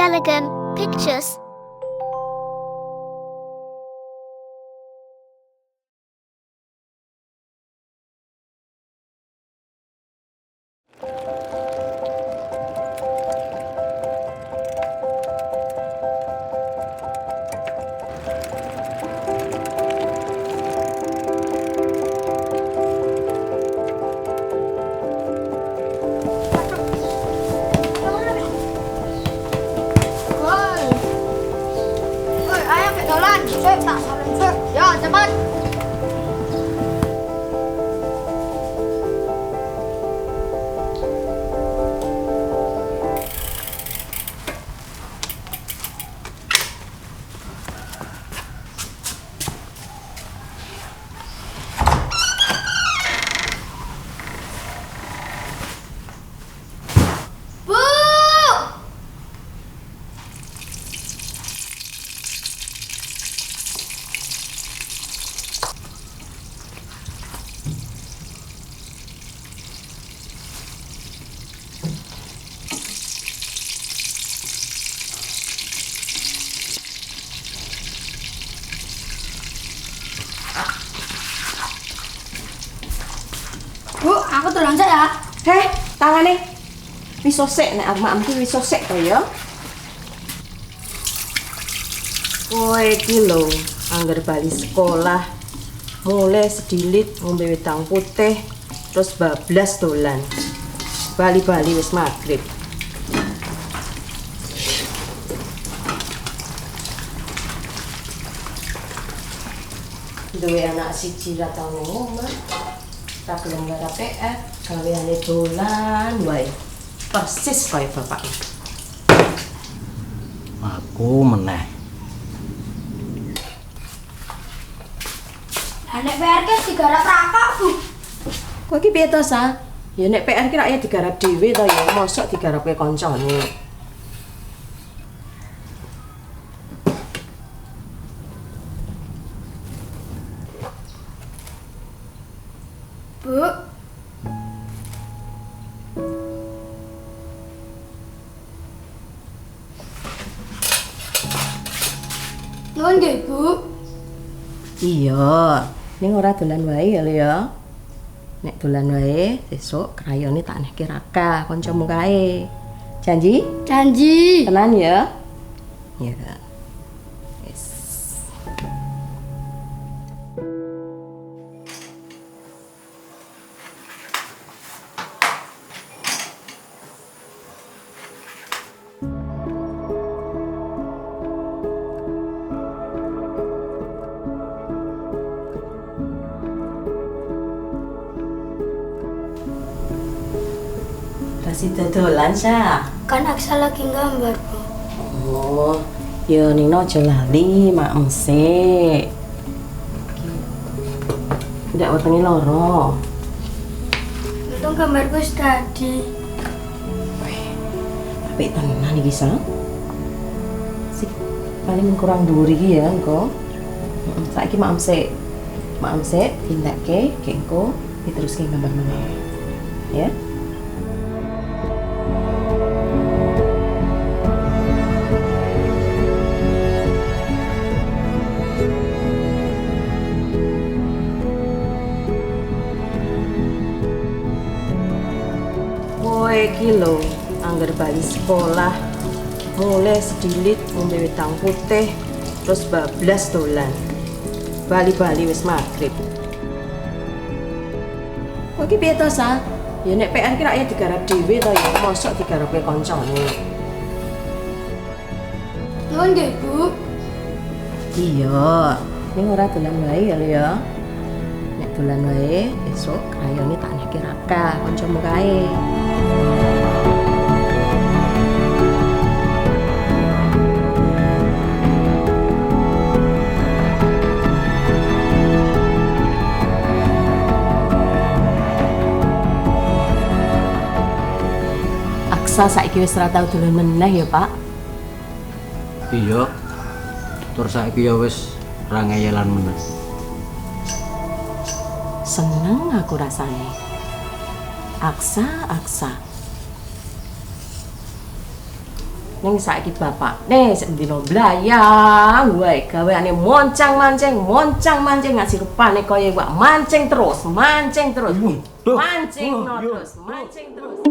Elegant Pictures. Tak saling cek. Ya, cepat. Bu, aku tulang ya. Heh, tangane wis sosek nek arep-arep wis sosek to ya. Kowe iki lho, angger bali sekolah, mulai sedilit ngombe wedang putih, terus bablas dolan. Bali-bali wis magrib. Duwe anak siji ra tau ning omah. Tak belum ada PR, gaweane dolan wae. Persis kaya bapak. Aku meneh. Nek PR ki digarap rakak, Bu. Kowe iki piye to, Sa? Ya nek PR ki rakyat digarap dhewe to ya, mosok digarapke kancane. Bu. Nuwun nggih, Bu. Iya, ning ora dolan wae ya, Le ya. Nek dolan wae, sesuk krayone tak nehke Raka, kancamu kae. Janji? Janji. Tenan ya? Ya. Wis. Kasih dodolan, Sa. Kan Aksa lagi gambar, Bu. Oh, ya Nino aja lali, mak sik. Ndak wetenge loro. Itu gambarku wis dadi. Apik tenan iki, Sa. Sik paling kurang dhuwur iki ya engko. Saiki mak sik. Mak sik tindakke engko diteruske gambar meneh. Ya. Kowe iki lho, angger bali sekolah, mulai sedilit ngombe wedang putih, terus bablas dolan. Bali-bali wis magrib. Kowe iki piye to, Sa? Ya nek PR ki rakyat digarap dhewe to ya, mosok digarapke kancane. Nuwun nggih, Bu. Iya, ning ora dolan wae ya, Le ya. Nek dolan wae, besok krayone tak nehke Raka, kancamu kae. Aksa saiki wis ora tau dolan meneh ya, Pak. Iya. Tur saiki ya wis ra ngeyelan meneh. Seneng aku rasane. Aksa. Ning saiki bapakne sik ndino blayang wae gaweane moncang-mancing ngasih rupane kaya wak mancing terus. Mancing terus. Mancing terus.